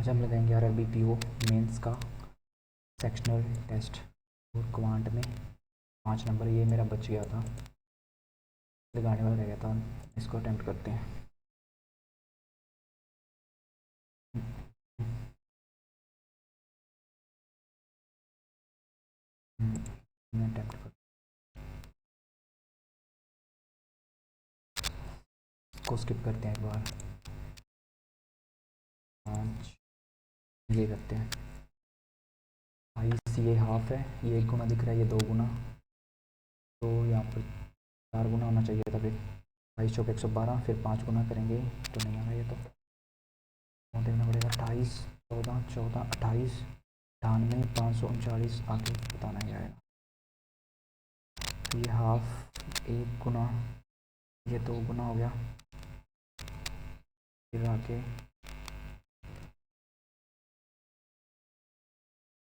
हम लगाएंगे RRB PO mains का सेक्शनल टेस्ट और क्वांट में 5 नंबर। ये मेरा बच गया था, लगाने वाला रह गया था, इसको अटेम्प्ट करते हैं। अटेम्प्ट कर को स्किप करते हैं एक बार। 5 ये करते हैं। ये हाफ है, ये 1 गुना दिख रहा है, ये 2 गुना, तो यहाँ पर 4 गुना होना चाहिए था। फिर 22 चौक 112, फिर 5 गुना करेंगे तो नहीं आएगा। ये तो देखना पड़ेगा। 28 14 14 28 98 539 आगे बताना ही आएगा। तो ये हाफ 1 गुना, ये 2 गुना हो गया, फिर आके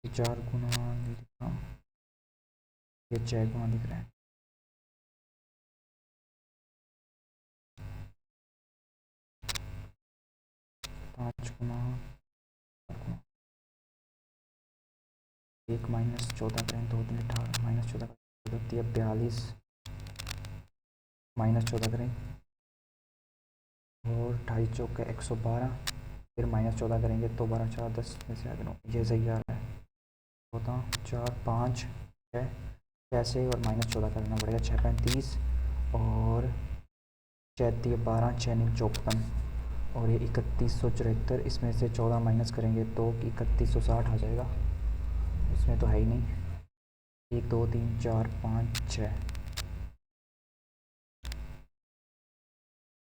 4 गुना दिख रहा, ये 6 गुना दिख रहा है। पाँच गुना 1 माइनस 14 करें, 2 3 18 माइनस 14 होती है 42, माइनस 14 करें और 28 चौक का 112, फिर माइनस 14 करेंगे तो 12 4 10 में से आगे 9, ये सही आ रहा है। 14 4 5 6 कैसे, और माइनस 14 करना पड़ेगा। 6 35 और 6 12 6 9 54, और ये 3174। इसमें से 14 माइनस करेंगे तो 3160 आ जाएगा, इसमें तो है ही नहीं। 1 2 3 4 5 6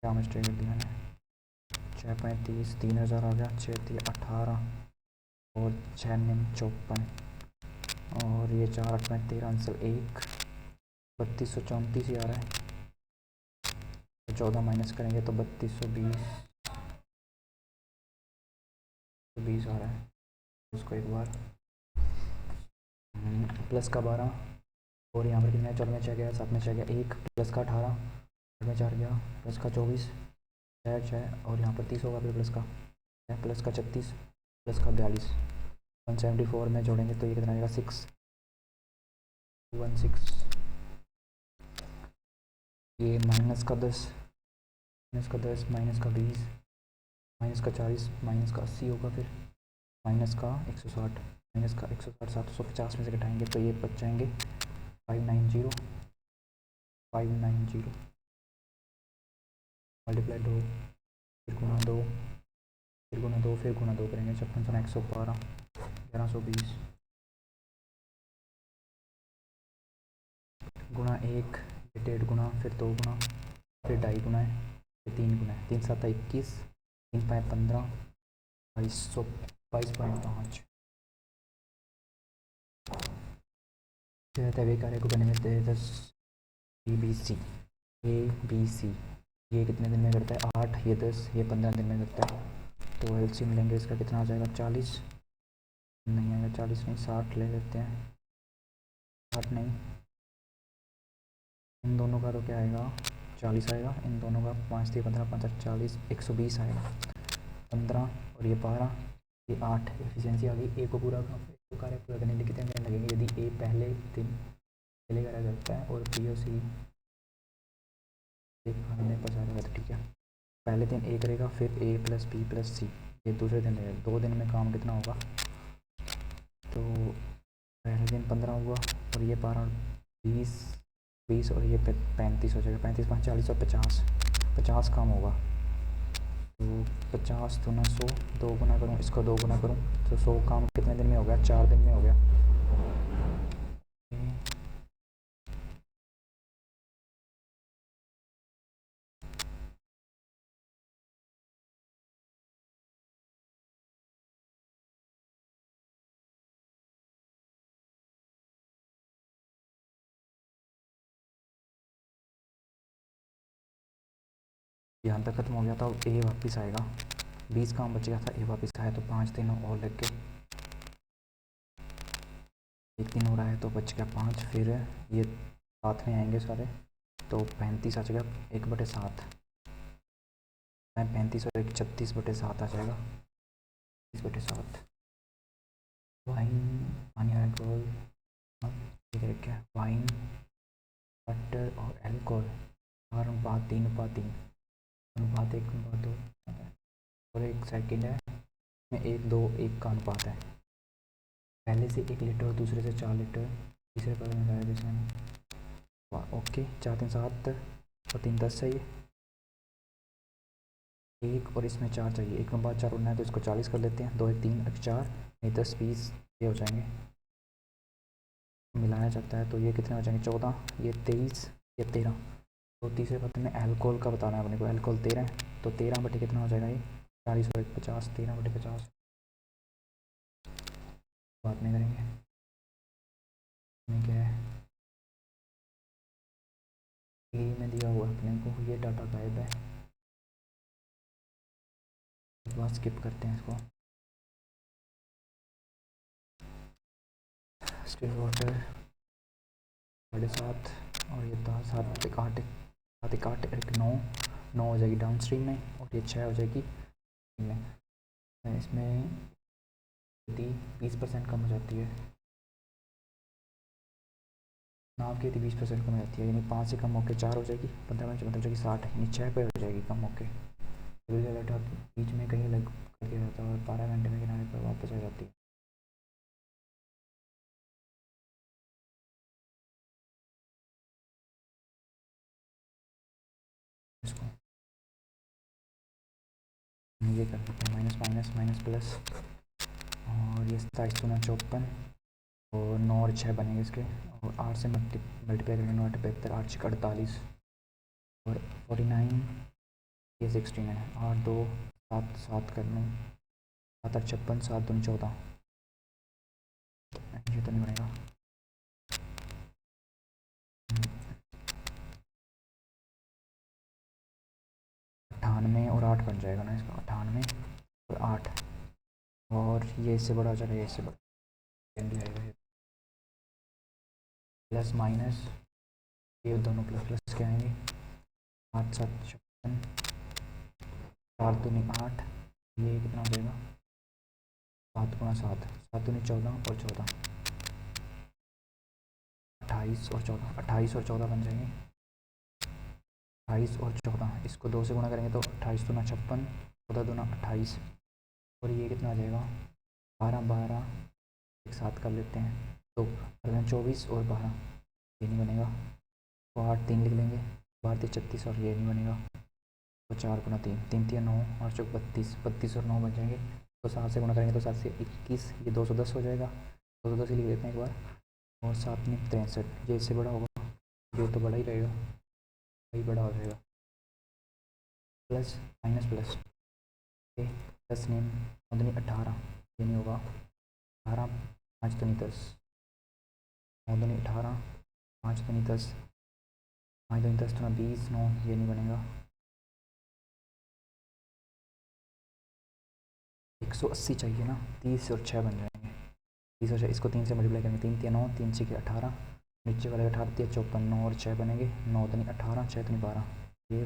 क्या मिस्टेक कर दी मैंने। 6 35 3000 आ गया, 6 3 18 और 6 9 54, और ये 4 8 5 13 आंसर 1 3234 ही आ रहा है। 14 माइनस करेंगे तो 3220 आ रहा है। उसको एक बार प्लस का 12, और यहाँ पर कितना है, 4 में 6 गया, 7 में 6 गया 1, प्लस का 18, 8 में 4 गया, प्लस का 24 6 और यहाँ पर 30 होगा, फिर प्लस का प्लस का 36, प्लस का 42, 174 में जोड़ेंगे तो ये कितना आएगा 6 16। ये माइनस का 10 माइनस का 10 माइनस का 20 माइनस का 40 माइनस का 80 होगा, फिर माइनस का 160 माइनस का 160 750 में से घटाएंगे तो ये बच जाएंगे 590 मल्टीप्लाई 2, फिर गुना 2, फिर गुना 2, फिर गुना 2 करेंगे। 56 112 1120 गुना 1, फिर 1.5 गुना, फिर 2 गुना, फिर 2.5 गुना है, फिर 3 गुना है। 3 7 21, 3 5 15 22.5 तय कार्य को करने में 10 ABC ये कितने दिन में करता है 8, ये 10, ये 15 दिन में करता है। तो एलसीएम लेंगे इसका, कितना आ जाएगा 40 नहीं आएगा, 40 नहीं 60 ले लेते हैं। 60 नहीं, इन दोनों का तो क्या आएगा 40 आएगा, इन दोनों का 5 3 15 5 8 40 120 आएगा। 15 और ये 12 ये 8 एफिशिएंसी आ गई। ए को पूरा कार्य पूरा करने के लिए कितने दिन लगेंगे, यदि ए पहले कार्य करता है और POC हमने पचा रहा था, ठीक है। पहले दिन ए करेगा, फिर A + B + C, ये दूसरे दिन रहेगा। 2 दिन में काम कितना होगा, तो पहले दिन 15 हुआ, और ये 12 20 और ये 35 हो जाएगा। 35 5 40 और 50 काम होगा। तो 50 दूना 100, 2 गुना करूँ, इसको 2 गुना करूँ तो 100 काम कितने दिन में हो गया, 4 दिन में हो गया। यहाँ तक खत्म हो गया था, ए वापस आएगा। 20 काम बच गया था, ए वापस आया तो 5 दिन और लग के 1 दिन हो रहा है तो बच गया 5, फिर ये साथ में आएंगे सारे तो 35 आ जाएगा 1/7, 35 और 1 36/7 आ जाएगा। 20/7। वाइन पानी अल्कोहल क्या वाइन वाटर और अल्कोहल 4/3/3 1/1/2 और 1 सेकंड है में 1/2 का अनुपात है। पहले से 1 लीटर और दूसरे से 4 लीटर, तीसरे पर मिलाया जिसमें ओके 4 3 7 और 3 10 चाहिए एक, और इसमें 4 चाहिए। 1/4 होना है तो इसको 40 कर लेते हैं। 2 1 3 4 नहीं 10 20 ये हो जाएंगे। मिलाया जाता है तो ये कितने हो जाएंगे 14, ये 23, ये 13। तो तीसरे पत्र में अल्कोहल का बताना है अपने को। अल्कोहल 13 है तो 13 कितना हो जाएगा ये 40 और 50 13/50 बाद में करेंगे। क्या है ए में दिया हुआ अपने को, ये डाटा गायब है, इस बार स्किप करते हैं इसको। स्टिल वाटर 7.5 और ये 7 एक 8 7 1 8 1 9 9 हो जाएगी डाउन स्ट्रीम में और ये 6 हो जाएगी में। इसमें 20% कम हो जाती है नाव की, 20% कम हो जाती है, यानी 5 से कम होकर 4 हो जाएगी। 15 मिनट मतलब जाएगी 60, यानी 6 पे हो जाएगी कम होके। बीच में कहीं अलग करके रहता है और 12 घंटे में किनारे पर वापस आ जाती है। इसको ये कर देते हैं माइनस माइनस माइनस प्लस और ये 27×54 और 9 और 6 बनेंगे इसके, और 8 से मल्टीप्लाई करेंगे 9 8 72 8 6 48 और 49 ये 16 है। 8 2 7 7 कर लूँ 7 8 56 7 2 14 ये तो नहीं बनेगा। 98 और 8 बन जाएगा ना इसका, 98 और 8 और ये इससे बड़ा हो जाएगा, ये इससे बड़ा आएगा प्लस माइनस, ये दोनों प्लस प्लस के आएंगे। 8 7 56 4 दूनी 8, ये कितना हो जाएगा 7×7 7 दूनी 14 और 14 28 और 14 28 और 14 बन जाएंगे। 28 और 14 इसको 2 से गुणा करेंगे तो 28 दूना 56 14 दूना 28 और ये कितना आ जाएगा 12 12 एक साथ कर लेते हैं तो 24 और 12 ये नहीं बनेगा तो 8 3 लिख लेंगे 12 36 और ये नहीं बनेगा तो 4×3 3 3 9 और 4 32 32 और 9 बन जाएंगे। तो 7 से गुणा करेंगे तो 7 से 21 ये 210 हो जाएगा। 210 ही लिख लेते हैं एक बार और 7 में 63 ये इससे बड़ा होगा, ये तो बड़ा ही रहेगा, वही बड़ा हो जाएगा। Plus minus plus plus name 18 ये नहीं होगा 18 5 दूनी 10 9 दूनी 18 5 दूनी 10 5 दूनी 10 तो 20 9 ये नहीं बनेगा। 180 चाहिए ना, 30 और 6 बन जाएंगे। 30 और 6 इसको 3 से मल्टीप्लाई करेंगे 3 3 9 3 6 18 नीचे वाले 18 3 54 9 और 6 बनेंगे 9 दूनी 18 6 दूनी 12 ये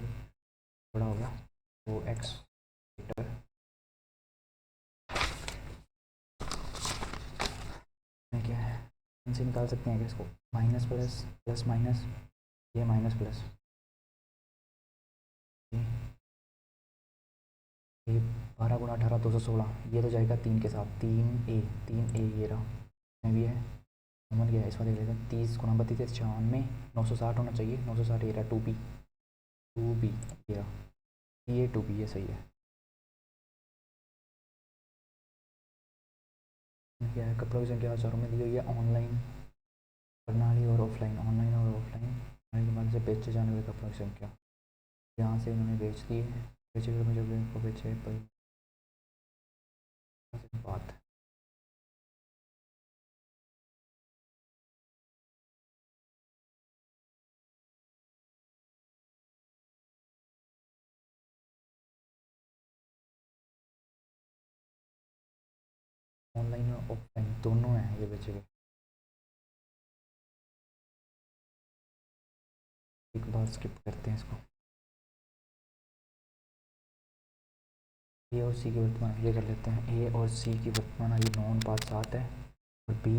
बड़ा हो गया तो एक्स में क्या है इनसे निकाल सकते हैं कि इसको माइनस प्लस प्लस माइनस ये माइनस प्लस ये 12×18 216 ये तो जाएगा 3 के साथ 3 ए ये रहा में भी है कॉमन गया इस वाले लेकर 30×32 96 960 होना चाहिए 960 ये रहा 2b ये रहा ये 2b ये सही है। क्या है कपड़ों की संख्या हज़ारों में दी हुई है। ऑनलाइन प्रणाली और ऑफलाइन प्रणाली के माध्यम से बेचे जाने वाले कपड़ों की संख्या यहाँ से उन्होंने बेच दी है बेचे हुए मुझे को बेचे पर बात ऑनलाइन और ऑफलाइन दोनों हैं ये बेचे गए। एक बार स्किप करते हैं इसको। ए और सी की वर्तमान ये कर लेते हैं। ए और सी की वर्तमान आयु 9 अनुपात 7 है और बी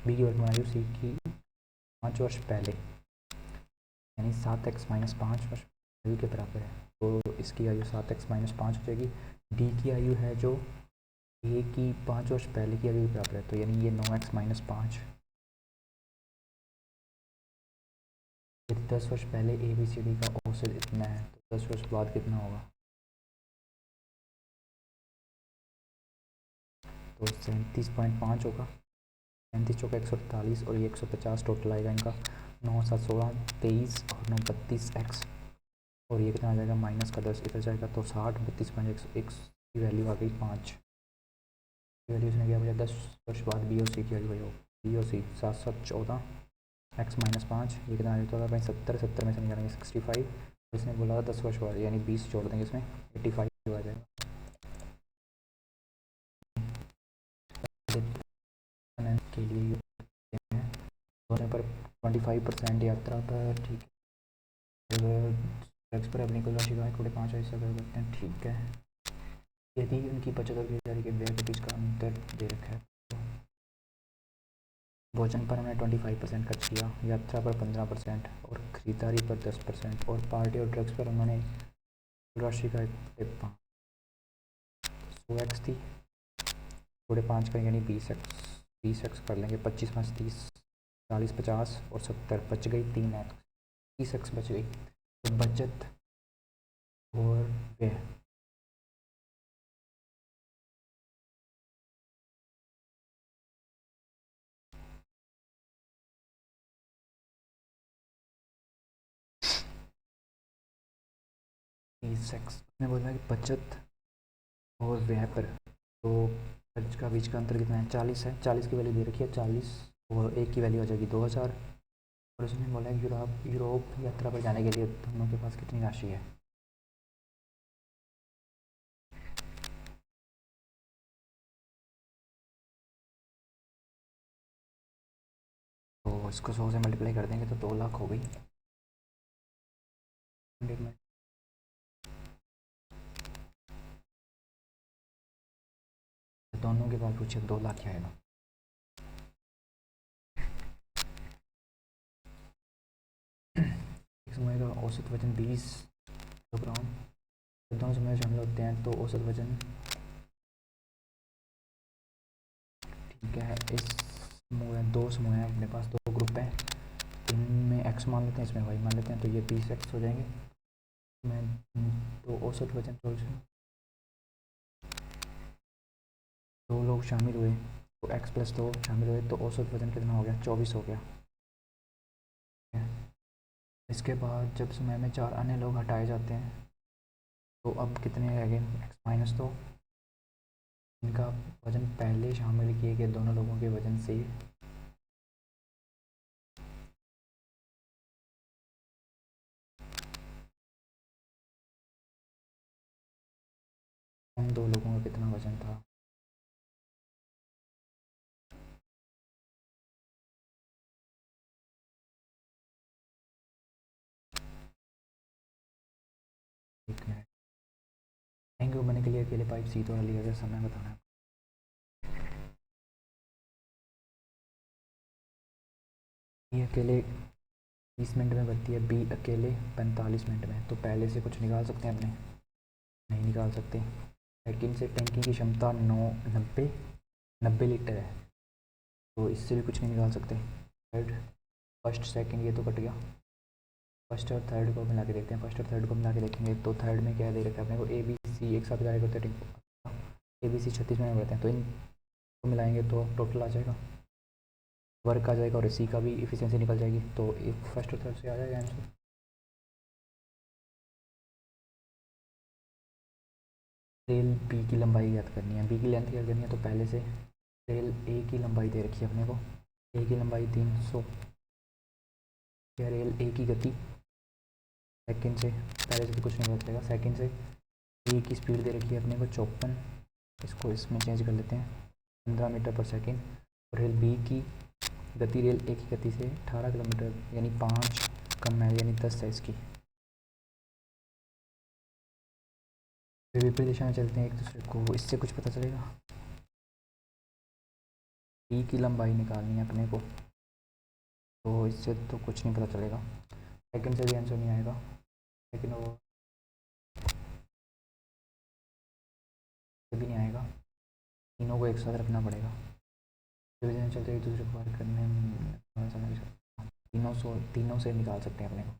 की वर्तमान आयु सी की 5 वर्ष पहले यानी 7x-5 वर्ष आयु के बराबर है। तो इसकी आयु 7x-5 हो जाएगी। डी की आयु है जो ए की 5 वर्ष पहले की आयु के बराबर है, तो यानी ये 9x-5। यदि 10 वर्ष पहले ए बी सी डी का औसत इतना है तो 10 वर्ष बाद कितना होगा? तो 37.5 होगा। 37 चौका 148 और ये 150 टोटल आएगा इनका। 9 7 16 23 और 9 32x और ये कितना आ जाएगा? माइनस का 10 इधर जाएगा तो 60 32.1 की वैल्यू आ गई 5। वैल्यू उसने क्या बचा? 10 वर्ष बाद बी और सी की वैल्यू हो। बी और सी 7 7 14 x-5 ये कितना आ जाता है भाई? 70 70 में से निकालेंगे 65। इसने बोला 10 वर्ष बाद यानी 20 जोड़ देंगे इसमें 85 आ जाएगा। के लिए होने पर 25% यात्रा पर, ठीक है। टैक्स पर अपनी कुल राशि का 1.5 हिस्सा कर सकते हैं, ठीक है। यदि उनकी बचत और खरीदारी के व्यय के बीच का अंतर दे रखा है तो भोजन पर उन्होंने 25% खर्च किया, यात्रा पर 15% और खरीदारी पर 10% और पार्टी और ड्रग्स पर उन्होंने राशि का 100x थी, 5 का यानी 20x कर लेंगे। 25 5 30 40 50 और 70 बच गई 3x 30x बच गई। तो बचत और व्यय ने बोला कि बचत और व्यय पर तो खर्च का बीच का अंतर कितना है? 40 है। 40 की वैल्यू दे रखी है 40 और एक की वैल्यू आ जाएगी 2000। और उसने बोला यूरोप यात्रा पर जाने के लिए दोनों के पास कितनी राशि है? तो इसको 100 से मल्टीप्लाई कर देंगे तो 2 लाख हो गई। दोनों के पास पूछे 2 लाख क्या आएगा? एक समय का औसत वजन 20 किलोग्राम, दोनों समय शामिल होते हैं तो औसत वजन, ठीक है। इस समूह है, 2 समूह हैं अपने पास, 2 ग्रुप हैं। इनमें x मान लेते हैं, इसमें y मान लेते हैं, तो ये 20x हो जाएंगे। मैं तो औसत वजन 2 लोग शामिल हुए तो x + 2 शामिल हुए तो औसत वजन कितना हो गया? 24 हो गया। इसके बाद जब समय में 4 अन्य लोग हटाए जाते हैं तो अब कितने रह गए? x - 2। इनका वजन पहले शामिल किए गए दोनों लोगों के वजन से उन 2 लोगों का कितना वजन था? एक मिनट, टैंक बनने के लिए अकेले पाइप सी द्वारा लिया गया समय बताना है। ये अकेले 30 मिनट में बनती है, बी अकेले 45 मिनट में। तो पहले से कुछ निकाल सकते हैं अपने? नहीं निकाल सकते। सेकंड से टैंकी की क्षमता 90 लीटर है तो इससे भी कुछ नहीं निकाल सकते। थर्ड, फर्स्ट सेकंड ये तो कट गया। फर्स्ट और थर्ड को मिला के देखते हैं। फर्स्ट और थर्ड को मिला के देखेंगे तो थर्ड में क्या दे रखा है अपने को? ए बी सी एक साथ गायब करते हैं। ए बी सी 36 मिनट रहते हैं तो इनको मिलाएंगे तो टोटल आ जाएगा, वर्क आ जाएगा और सी का भी इफिशियंसी निकल जाएगी। तो फर्स्ट और थर्ड से आ जाएगा आंसर। रेल बी की लंबाई याद करनी है, बी की लेंथ याद करनी है तो पहले से रेल ए की लंबाई दे रखी है अपने को। ए की लंबाई 300, या रेल ए की गति सेकंड से, पहले से तो कुछ नहीं पता चलेगा। सेकंड से ए की स्पीड दे रखी है अपने को 54, इसको इसमें चेंज कर लेते हैं 15 मीटर पर सेकंड। और रेल बी की गति रेल ए की गति से 18 किलोमीटर यानी 5 कम है यानी 10 है इसकी। फिर विपरीत दिशा में चलते हैं एक दूसरे को, इससे कुछ पता चलेगा। टी की लंबाई निकालनी है अपने को, तो इससे तो कुछ नहीं पता चलेगा। सेकंड से भी आंसर नहीं आएगा, लेकिन वो भी नहीं आएगा। तीनों को एक साथ रखना पड़ेगा। डिवीजन चलते एक दूसरे को बाहर करने में थोड़ा सा लग सकता है। तीनों से निकाल सकते हैं अपने को।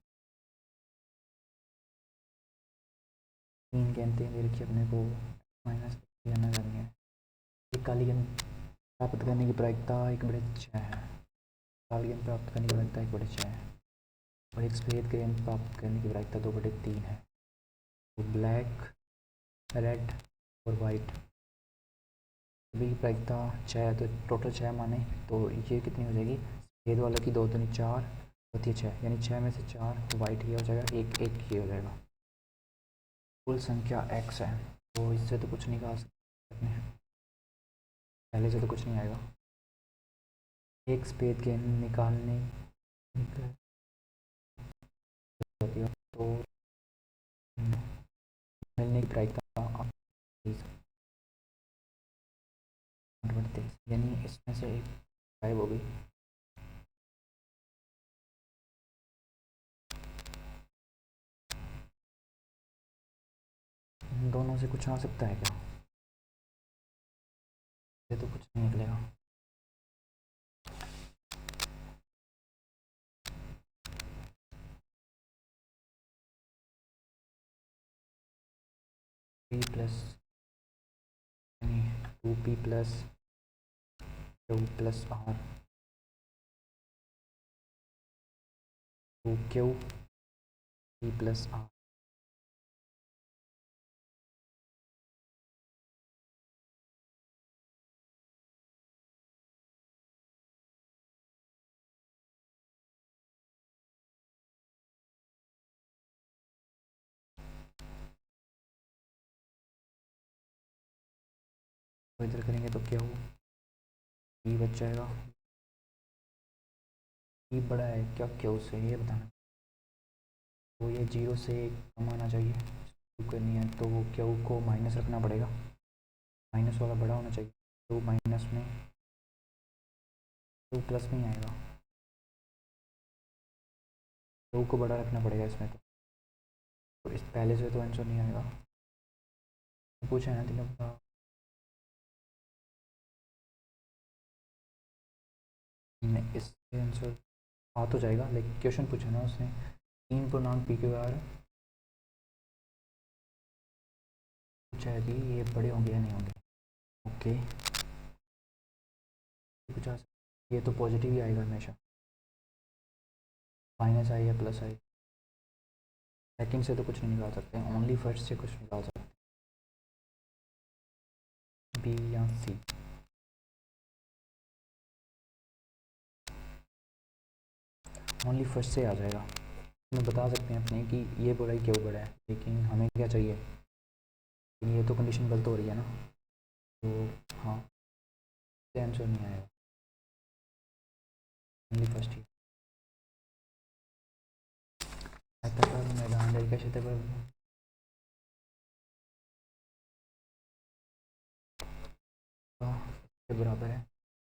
3 गेंदें दे रखी अपने को, माइनस करना करनी है। एक काली गेंद प्राप्त करने की प्रायिकता 1/6 है। काली गेंद प्राप्त करने की प्रायिकता 1/6 है, और एक सफ़ेद गेंद प्राप्त करने की प्रायिकता 2/3 है। तो ब्लैक, रेड और वाइट सभी की प्रायिकता 6 है, तो टोटल 6 माने तो ये कितनी हो जाएगी? सफ़ेद वालों की 2 दूनी 4 होती है 6, यानी 6 में से 4 वाइट ये हो जाएगा, एक एक ये हो जाएगा। कुल संख्या x है, तो इससे तो कुछ निकाल सकते हैं, पहले से तो कुछ नहीं आएगा। एक सफ़ेद गेंद निकालने होती है, तो मिलने की प्रायिकता 8/23, यानी इसमें से एक गायब हो गई। दोनों से कुछ आ सकता है क्या? ये तो कुछ नहीं निकलेगा। p plus 2p plus q plus r, 2q p plus r। तो इधर करेंगे तो क्या हो, p बच जाएगा। p बड़ा है क्या q से, ये बताना। तो ये 0 से कम आना चाहिए, करनी है तो वो q को माइनस रखना पड़ेगा, माइनस वाला बड़ा होना चाहिए। तो माइनस में, तो प्लस में ही आएगा, q को बड़ा रखना पड़ेगा इसमें। तो इस पहले से तो आंसर नहीं आएगा, पूछा है ना तीनों का। इससे आंसर आ तो जाएगा, लेकिन क्वेश्चन पूछा ना उसने, 3 पूर्णांक पी के बार पूछा है कि ये बड़े होंगे या नहीं होंगे। ओके, पूछा ये तो पॉजिटिव ही आएगा हमेशा, माइनस आई या प्लस आई। सेकंड से तो कुछ नहीं निकाल सकते, ओनली फर्स्ट से कुछ निकाल सकते हैं, बी या सी। ओनली फर्स्ट से आ जाएगा। हम बता सकते हैं अपने कि ये बड़ा ही क्यों बड़ा है, लेकिन हमें क्या चाहिए, ये तो कंडीशन गलत हो रही है ना, तो हाँ आंसर नहीं आएगा, ओनली फर्स्ट ही। आयताकार मैदान का क्षेत्रफल के बराबर है।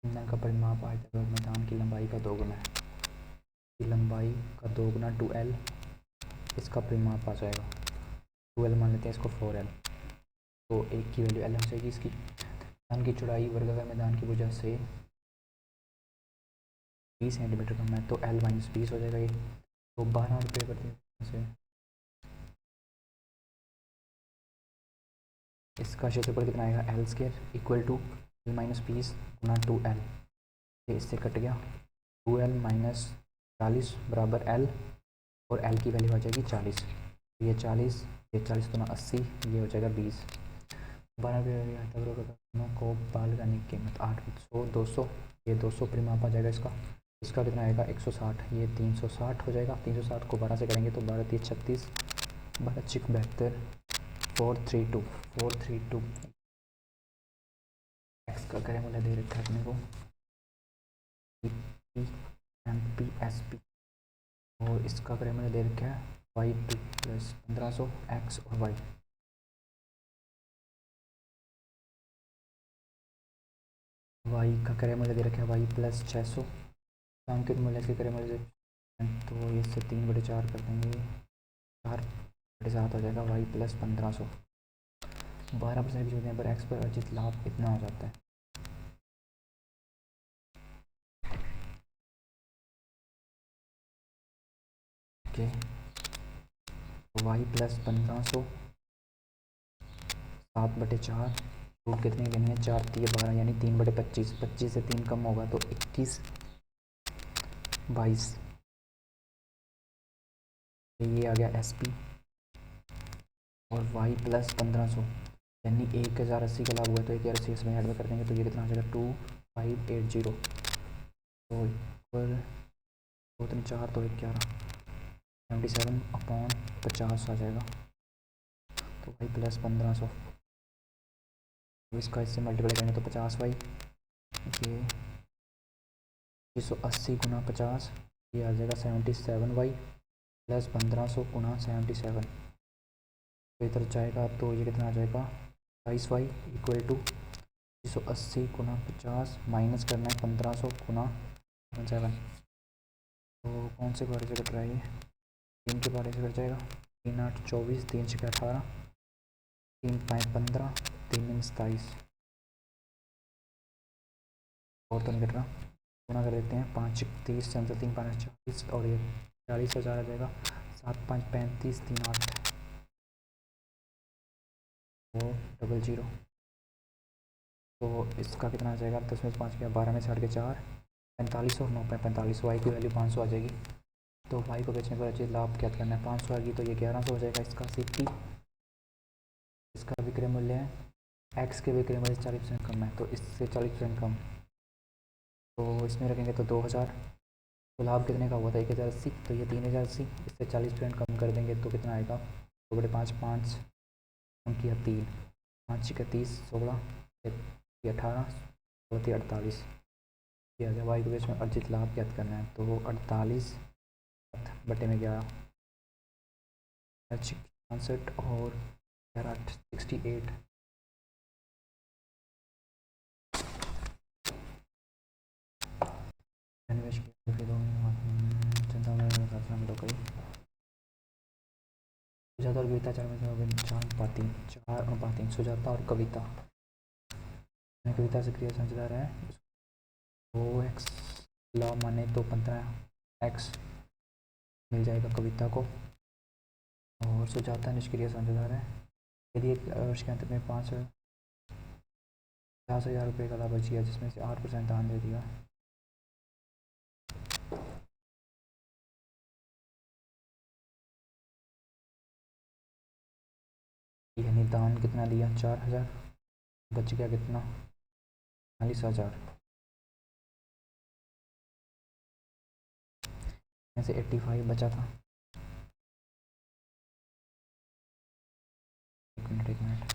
मैदान का परिमाप आयताकार मैदान की लंबाई का दोगुना है, की लंबाई का दोगुना 2l, इसका परिमाप आ जाएगा 2l, मान लेते हैं इसको 4l, तो एक की वैल्यू l हो जाएगी इसकी। मैदान की चौड़ाई वर्गाकार मैदान की वजह से 20 सेंटीमीटर कम है, तो l माइनस 20 हो जाएगा ये, तो 12 रुपये कर दिए। इसका क्षेत्रफल कितना आएगा, L square equal to L minus 20 गुना 2l, ये इससे कट गया, 2l माइनस 40 बराबर l, और l की वैल्यू आ जाएगी 40, ये 40, ये 40 गुना 80, ये हो जाएगा 20। 12 को बाल लगाने की कीमत 800 200, ये 200 परिमाप आ जाएगा इसका। इसका कितना आएगा 160, ये 360 हो जाएगा। 360 को 12 से करेंगे तो 12 3 36, 12 6 72, 432 एक्स का करें मुझे दे रखा है अपने को P M P S P, और इसका करें मुझे दे रखा है वाई पी प्लस 1500 एक्स और वाई। वाई का क्रय मूल्य दे रखा है वाई प्लस 600, सांकेत मूल्य इसके क्रय मूल्य से, तो इससे 3/4 कर देंगे, 4/7 हो जाएगा, वाई प्लस 1500। 12% की छूट पर एक्स पर अर्जित लाभ इतना हो जाता है। ओके, वाई प्लस 1500 7/4, छूट कितनी देनी है, 4×3=12 यानी 3/25, 25 से 3 कम होगा तो 21, 22, ये आ गया एस पी। और वाई प्लस 1500 यानी 1080 का लाभ हुआ तो 1080 इसमें ऐड में कर देंगे तो ये कितना आ जाएगा 2580, तो इक्वल 2×3=4 तो 11, 77/50 आ जाएगा। तो वाई प्लस 1500 इसका इससे मल्टीप्लाई करेंगे तो 50y, ये 380 × 50, ये आ जाएगा 77y प्लस 1500 × 77, तो इधर जाएगा तो ये कितना आ जाएगा 22y इक्वल टू 380 × 50 माइनस करना है 1500 × 7, तो कौन से बारे से कट रहा है ये, 3 के बारे से कट जाएगा, 3×8 = 24, 3×6 = 18, 3×5 = 15, 3×9 = 27, और तो नहीं कट रहा, गुना कर देते हैं, 5×1 = 30, 3×3 = 40 और ये 40,000 आ जाएगा, 7×5 = 35, 3 8 वो 00, तो इसका कितना आ जाएगा, 10 में से 5 गया, 12 में से 8 के 4, 45 और 9 पे 45, वाई की वैल्यू 500 आ जाएगी। तो वाई को बेचने पर चाहिए लाभ क्या करना है, 500 आएगी तो ये 1100 हो जाएगा इसका सिक्की, इसका विक्रय मूल्य है, एक्स के विक्रय मूल्य से 40% कम है तो इससे 40% कम, तो इसमें रखेंगे तो 2000, तो लाभ कितने का हुआ था 1080, तो ये 3080, इससे 40% कम कर देंगे तो कितना आएगा, 2/5 5 कम किया 3, 5×6 = 16, 18, 16 × 3 = 48, ये आ गया। वाई के बेस में अर्जित लाभ ज्ञात करना है तो 48 बटे में 11, 65 और 11 68, निवेश किया फिर चिंता में सुजाता और कविता 4 में से हो गए 4 अनुपात 3, सुजाता और कविता, कविता से क्रिया समझदार है, वो एक्स लॉ माने तो 15x मिल जाएगा कविता को, और सुजाता निष्क्रिय समझदार है, यदि एक वर्ष के अंत में 50,000 रुपये का लाभ बचिया जिसमें से 8% दान दे दिया, यानी दान कितना दिया 4000, बच गया कितना 40,000 में से 85 बचा था, एक मिनट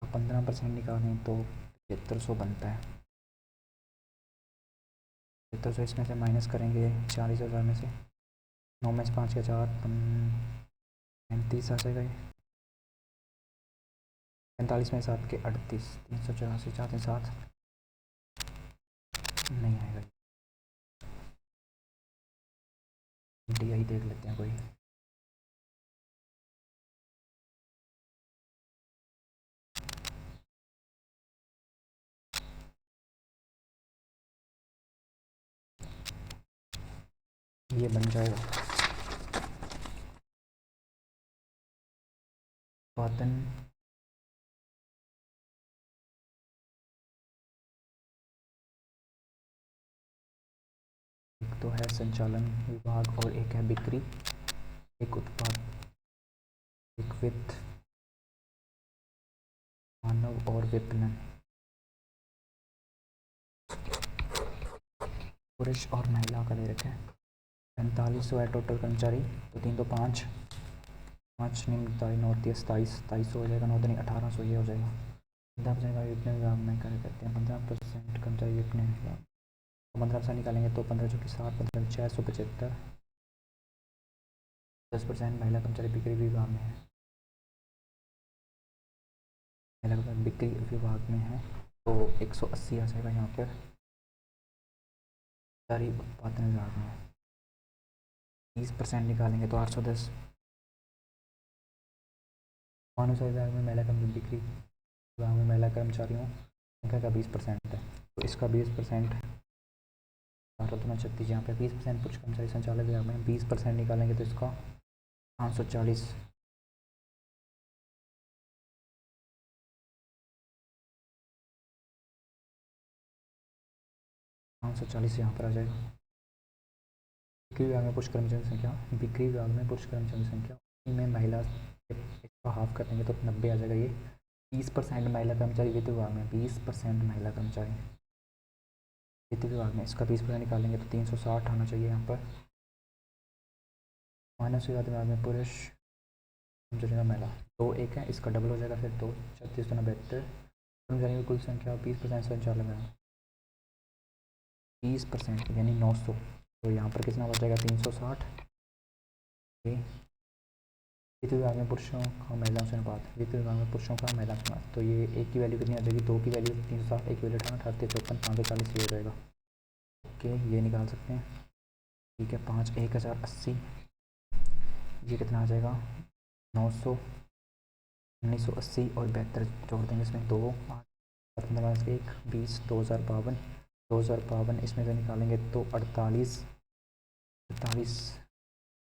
15% निकालें तो 7500 बनता है, 7500 इसमें से माइनस करेंगे 40,000 में से, 9 में से 5 के 4 35 आ जाएगा, ये 45 में 7 के 38, 384, 4×3 = 7 नहीं आएगा, डी आई देख लेते हैं कोई, ये बन जाएगा उत्पादन एक तो है संचालन विभाग और एक है बिक्री, एक उत्पाद, एक वित्त, मानव और विपणन, पुरुष और महिला का दे रखे हैं, 4500 है टोटल कर्मचारी, तो 3 तो 5 निम्न 9 27 हो जाएगा, 9 दूनी 1800 ये हो जाएगा, 15% का विपणन विभाग में कार्य करते हैं, 15% कर्मचारी विपणन विभाग, 15% निकालेंगे तो 15×7 15 675, 10% महिला कर्मचारी बिक्री विभाग में है, लगभग बिक्री विभाग में है तो 180 आ जाएगा यहाँ पर। सारी उत्पादन विभाग में 30% निकालेंगे तो 810। मानव सेवा विभाग में महिला बिक्री विभाग में महिला कर्मचारियों संख्या का 20% है तो इसका 20% 36, यहाँ पे 20% पुरुष कर्मचारी संचालक विभाग में 20% निकालेंगे तो इसका 540। 540 यहाँ पर आ जाएगा। बिक्री विभाग में पुरुष कर्मचारी संख्या, बिक्री विभाग में पुरुष कर्मचारी संख्या में महिला इसका हाफ कर देंगे तो 90 आ जाएगा। ये 20% महिला कर्मचारी वित्त विभाग में, 20% महिला कर्मचारी वित्त विभाग में, इसका 20% निकालेंगे तो 360 आना चाहिए यहाँ पर। मानव सेवा विभाग में पुरुष कर्मचारी का महिला 2 1 है, इसका डबल हो जाएगा फिर 2 36 2 72 कर्मचारियों की कुल संख्या 20% संचालक है 20% यानी 900 तो यहाँ पर कितना बच जाएगा 360। वित्त विभाग में पुरुषों का महिलाओं से अनुपात, वित्त विभाग में पुरुषों का महिलाओं से अनुपात तो ये एक की वैल्यू कितनी आ जाएगी, 2 की वैल्यू 360, एक की वैल्यू 18 38 54 540 ये हो जाएगा। ओके ये निकाल सकते हैं। ठीक है 5 1080 ये कितना आ जाएगा 900 1980 और 72 जोड़ देंगे इसमें 2 8 1 20 2052 इसमें से निकालेंगे तो 48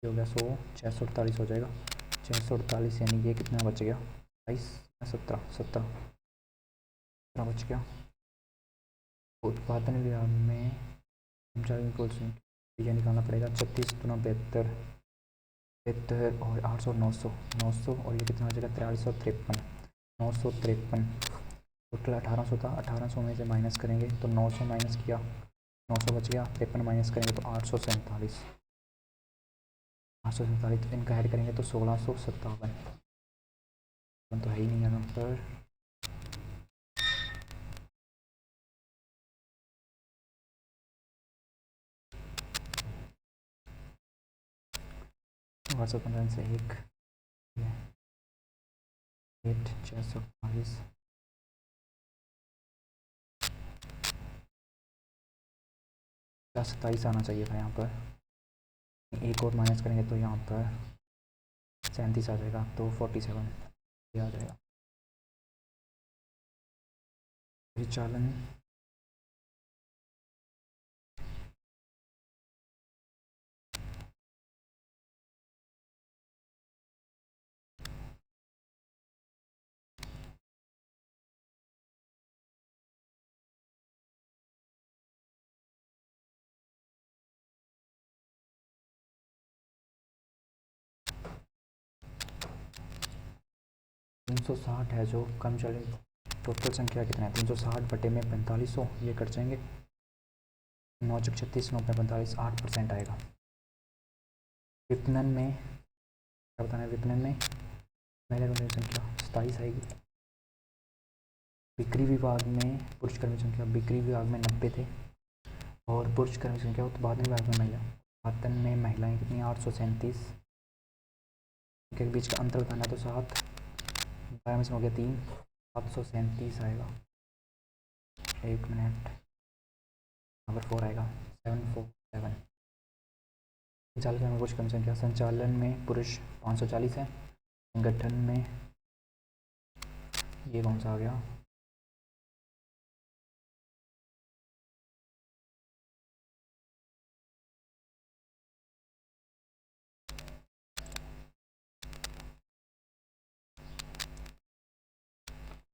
हो गया 100 648 हो जाएगा 648 यानी ये कितना बच गया 22 17 बच गया। उत्पादन विभाग में कर्मचारियों को ये निकालना पड़ेगा 36 गुना 72 और 800 900 और ये कितना हो जाएगा 4353 953 टोटल 1800 था। 1800 में से माइनस करेंगे तो 900 माइनस किया 900 बच गया 53 माइनस करेंगे तो 847 तो इनका ऐड करेंगे तो 1657 तो है ही नहीं यहाँ पर। व्हाट्सएप से 648 27 आना चाहिए था यहाँ पर। एक और माइनस करेंगे तो यहाँ पर 37 आ जाएगा तो 47 ये आ जाएगा। परिचालन 360 है जो कर्मचारी टोटल संख्या कितना है 360 बटे में 4500 ये कट जाएंगे 9 36 9 45 8% आएगा। विपणन में क्या बताना है, विपणन में महिला कर्मचारी संख्या 27 आएगी। बिक्री विभाग में पुरुष कर्मचारी संख्या, बिक्री विभाग में 90 थे और पुरुष कर्मचारी संख्या उत्पादन विभाग में महिला, उत्पादन में महिलाएं कितनी 837 के बीच का अंतर बताना है तो 7 12 में से हो गया 3 737 आएगा। 1 मिनट नंबर 4 आएगा 747। संचालन में पुरुष कर्मचारी संख्या, संचालन में पुरुष 540 है, संगठन में ये कौन सा आ गया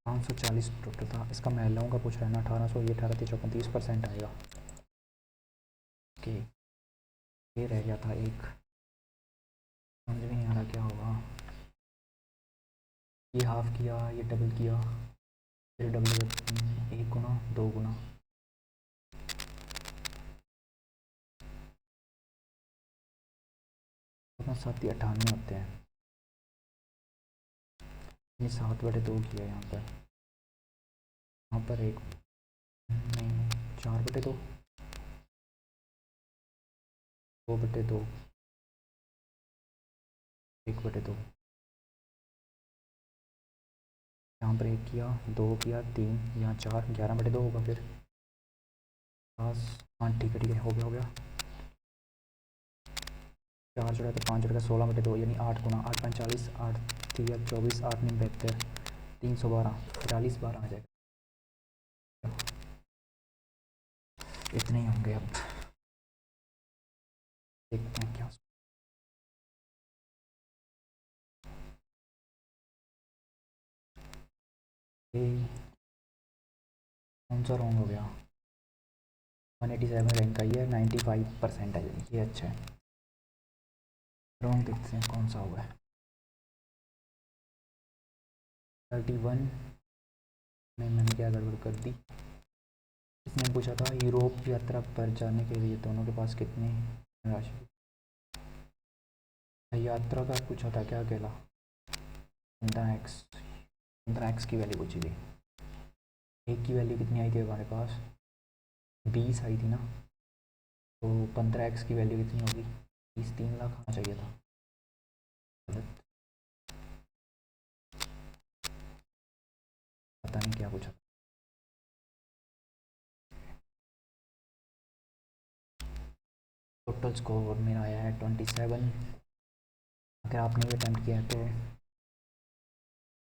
540 टोटल था। इसका महिलाओं का पूछ रहा है ना 1800 ये 18 30% आएगा। ओके ये रह गया था एक, समझ में नहीं आ रहा क्या होगा। ये हाफ किया ये डबल किया फिर डबल 1 गुना 2 गुना अपना 7 98 होते हैं। ये 7/2 किया यहाँ पर एक नहीं 4/2 2/2 1/2 यहाँ पर 1 किया, 2 किया, 3, यहाँ 4, 11/2 होगा फिर 5। हाँ ठीक है, हो गया 4 जोड़ा तो 5 जोड़ा 16/2 यानी 8 गुना 8 5 40, 8 3 24, 8 9 72, 312, 40 12 आ जाएगा। इतने ही होंगे। अब देखते हैं क्या कौन सा रॉन्ग हो गया। 187 रैंक का ही है, 95% है ये अच्छा है। रॉन्ग देखते हैं कौन सा हुआ है। 31 में मैंने क्या गड़बड़ कर दी। इसने पूछा था यूरोप यात्रा पर जाने के लिए दोनों के पास कितनी राशि। यात्रा का पूछा था क्या अकेला। 15x की वैल्यू पूछी थी। एक की वैल्यू कितनी आई थी हमारे पास, 20 आई थी ना, तो 15x की वैल्यू कितनी होगी, 20 3 लाख आना चाहिए था। गलत, पता नहीं क्या पूछा। टोटल स्कोर मेरा आया है 27। अगर आपने भी अटैम्प्ट किया है तो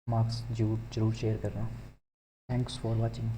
मार्क्स जरूर शेयर करना। Thanks for watching.